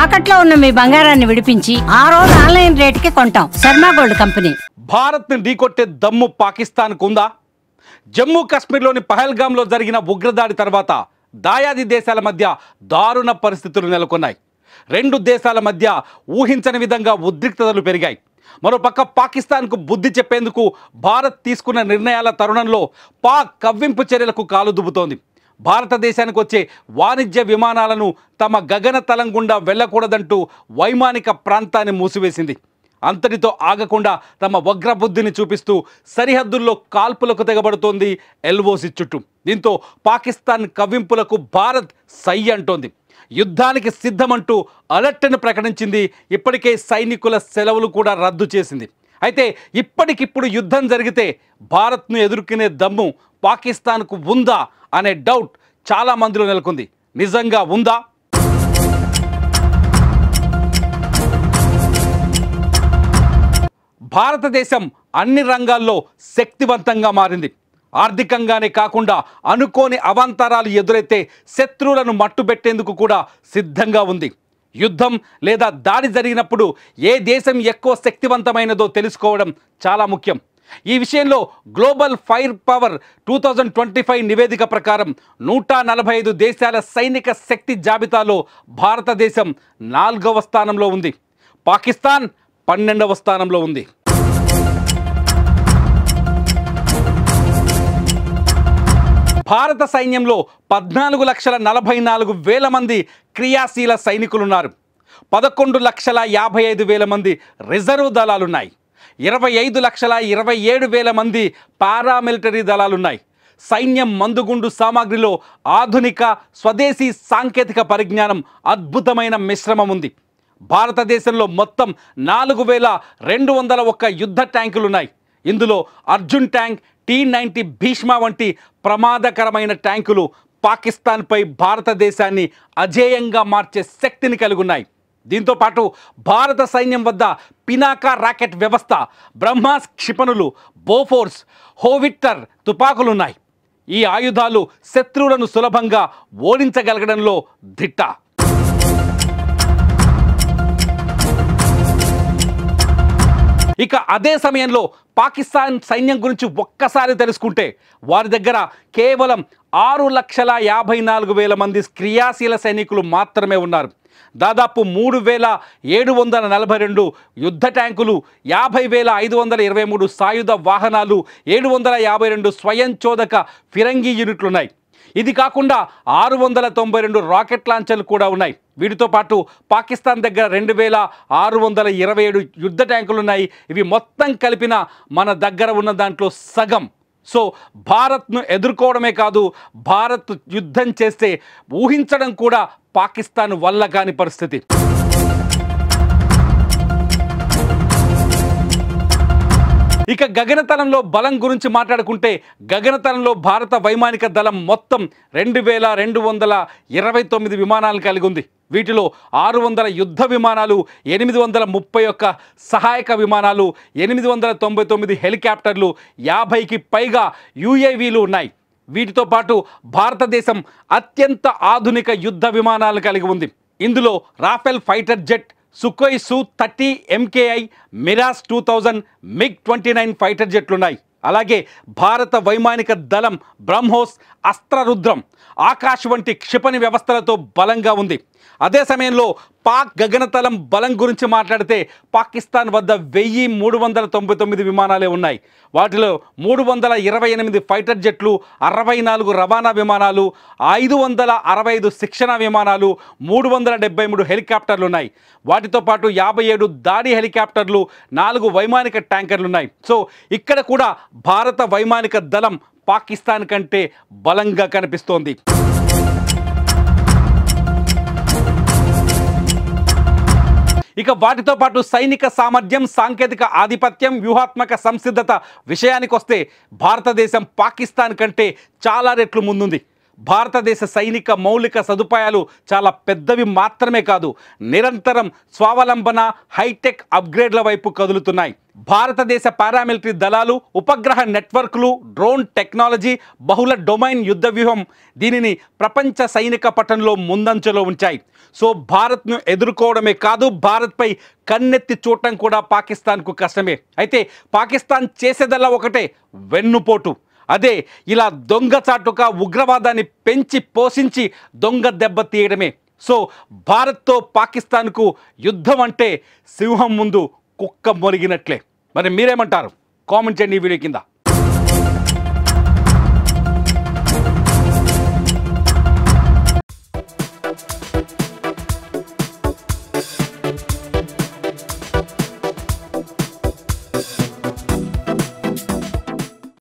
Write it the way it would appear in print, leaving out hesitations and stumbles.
తాకట్లో ఉన్న మీ బంగారాన్ని విడిపించి ఆ రోజు ఆన్లైన్ రేటుకి కొంటాం. Sharma gold company. భారత్ని ఢీకొట్టే దమ్ము పాకిస్తాన్కు ఉందా? జమ్మూ కాశ్మీర్లోని పహల్గామ్లో జరిగిన ఉగ్రదాడి తర్వాత దాయాది దేశాల మధ్య దారుణ పరిస్థితులు నెలకొన్నాయి. రెండు దేశాల మధ్య ఊహించని విధంగా ఉద్రిక్తతలు పెరిగాయి. మరోపక్క పాకిస్తాన్కు బుద్ధి చెప్పేందుకు భారత్ తీసుకున్న నిర్ణయాల తరుణంలో పాక్ కవ్వింపు చర్యలకు కాలు దుబ్బుతోంది. భారతదేశానికి వచ్చే వాణిజ్య విమానాలను తమ గగనతలం గుండా వెళ్లకూడదంటూ వైమానిక ప్రాంతాన్ని మూసివేసింది. అంతటితో ఆగకుండా తమ వగ్రబుద్ధిని చూపిస్తూ సరిహద్దుల్లో కాల్పులకు తెగబడుతోంది ఎల్ఓసి చుట్టూ. దీంతో పాకిస్తాన్ కవ్వింపులకు భారత్ సై అంటోంది. యుద్ధానికి సిద్ధమంటూ అలర్ట్ను ప్రకటించింది. ఇప్పటికే సైనికుల సెలవులు కూడా రద్దు చేసింది. అయితే ఇప్పటికిప్పుడు యుద్ధం జరిగితే భారత్ను ఎదుర్కొనే దమ్ము పాకిస్తాన్కు ఉందా అనే డౌట్ చాలా మందిలో నెలకొంది. నిజంగా ఉందా? భారతదేశం అన్ని రంగాల్లో శక్తివంతంగా మారింది. ఆర్థికంగానే కాకుండా అనుకోని అవాంతరాలు ఎదురైతే శత్రువులను మట్టుబెట్టేందుకు కూడా సిద్ధంగా ఉంది. యుద్ధం లేదా దాడి జరిగినప్పుడు ఏ దేశం ఎక్కువ శక్తివంతమైనదో తెలుసుకోవడం చాలా ముఖ్యం. ఈ విషయంలో గ్లోబల్ ఫైర్ పవర్ 2025 నివేదిక ప్రకారం 145 దేశాల సైనిక శక్తి జాబితాలో భారతదేశం 4వ స్థానంలో ఉంది. పాకిస్తాన్ 12వ స్థానంలో ఉంది. భారత సైన్యంలో 14,44,000 మంది క్రియాశీల సైనికులున్నారు. 11,55,000 మంది రిజర్వ్ దళాలున్నాయి. 25,27,000 మంది పారామిలిటరీ దళాలున్నాయి. సైన్యం మందుగుండు సామాగ్రిలో ఆధునిక స్వదేశీ సాంకేతిక పరిజ్ఞానం అద్భుతమైన మిశ్రమం ఉంది. భారతదేశంలో మొత్తం 4,201 యుద్ధ ట్యాంకులున్నాయి. ఇందులో అర్జున్ ట్యాంక్, T-90 భీష్మ వంటి ప్రమాదకరమైన ట్యాంకులు పాకిస్తాన్పై భారతదేశాన్ని అజేయంగా మార్చే శక్తిని కలిగి ఉన్నాయి. దీంతో పాటు భారత సైన్యం వద్ద పినాకా రాకెట్ వ్యవస్థ, బ్రహ్మాస్ క్షిపణులు, బోఫోర్స్, హోవిట్టర్ తుపాకులున్నాయి. ఈ ఆయుధాలు శత్రువులను సులభంగా ఓడించగలగడంలో దిట్ట. ఇక అదే సమయంలో పాకిస్తాన్ సైన్యం గురించి ఒక్కసారి తెలుసుకుంటే వారి దగ్గర కేవలం 6,54,000 మంది క్రియాశీల సైనికులు మాత్రమే ఉన్నారు. దాదాపు 3,742 యుద్ధ ట్యాంకులు, 50,523 సాయుధ వాహనాలు, 752 స్వయంచోదక ఫిరంగి యూనిట్లున్నాయి. ఇది కాకుండా 692 రాకెట్ లాంచర్లు కూడా ఉన్నాయి. వీటితో పాటు పాకిస్తాన్ దగ్గర 2,627 యుద్ధ ట్యాంకులు ఉన్నాయి. ఇవి మొత్తం కలిపిన మన దగ్గర ఉన్న దాంట్లో సగం. సో భారత్ను ఎదుర్కోవడమే కాదు, భారత్ యుద్ధం చేస్తే ఊహించడం కూడా పాకిస్తాన్ వల్ల కాని పరిస్థితి. ఇక గగనతలంలో బలం గురించి మాట్లాడుకుంటే గగనతలంలో భారత వైమానిక దళం మొత్తం 2,229 విమానాలు కలిగి ఉంది. వీటిలో 600 యుద్ధ విమానాలు, 831 సహాయక విమానాలు, 899 హెలికాప్టర్లు, 50కి పైగా UAVలు ఉన్నాయి. వీటితో పాటు భారతదేశం అత్యంత ఆధునిక యుద్ధ విమానాలు కలిగి ఉంది. ఇందులో Rafale fighter jet, Sukhoi Su-30 MKI, Mirage 2000, MiG-29 fighter జెట్లున్నాయి. అలాగే భారత వైమానిక దళం బ్రహ్మోస్, అస్త్రరుద్రం, ఆకాశ్ వంటి క్షిపణి వ్యవస్థలతో బలంగా ఉంది. అదే సమయంలో పాక్ గగనతలం బలం గురించి మాట్లాడితే పాకిస్తాన్ వద్ద 1,399 విమానాలే ఉన్నాయి. వాటిలో 328 ఫైటర్ జెట్లు, 64 రవాణా విమానాలు, 565 శిక్షణ విమానాలు, 373 హెలికాప్టర్లు ఉన్నాయి. వాటితో పాటు 57 దాడి హెలికాప్టర్లు, 4 వైమానిక ట్యాంకర్లున్నాయి. సో ఇక్కడ కూడా భారత వైమానిక దళం పాకిస్తాన్ కంటే బలంగా కనిపిస్తోంది. ఇక వాటితో పాటు సైనిక సామర్థ్యం, సాంకేతిక ఆధిపత్యం, వ్యూహాత్మక సంసిద్ధత విషయానికి వస్తే భారతదేశం పాకిస్తాన్ కంటే చాలా రెట్లు ముందుంది. భారతదేశ సైనిక మౌలిక సదుపాయాలు చాలా పెద్దవి మాత్రమే కాదు, నిరంతరం స్వావలంబన, హైటెక్ అప్గ్రేడ్ల వైపు కదులుతున్నాయి. భారతదేశ పారామిలిటరీ దళాలు, ఉపగ్రహ నెట్వర్క్లు, డ్రోన్ టెక్నాలజీ, బహుళ డొమైన్ యుద్ధ వ్యూహం దీనిని ప్రపంచ సైనిక పటంలో ముందంచెలో ఉంచాయి. సో భారత్ను ఎదుర్కోవడమే కాదు, భారత్పై కన్నెత్తి చూడటం కూడా పాకిస్తాన్కు కష్టమే. అయితే పాకిస్తాన్ చేసేదల్లా ఒకటే, వెన్నుపోటు. అదే ఇలా దొంగచాటుగా ఉగ్రవాదాన్ని పెంచి పోషించి దొంగ దెబ్బ తీయడమే. సో భారత్తో పాకిస్తాన్కు యుద్ధం అంటే సింహం ముందు కుక్క మొరిగినట్లే. మరి మీరేమంటారు? కామెంట్ చేయండి ఈ వీడియో కింద.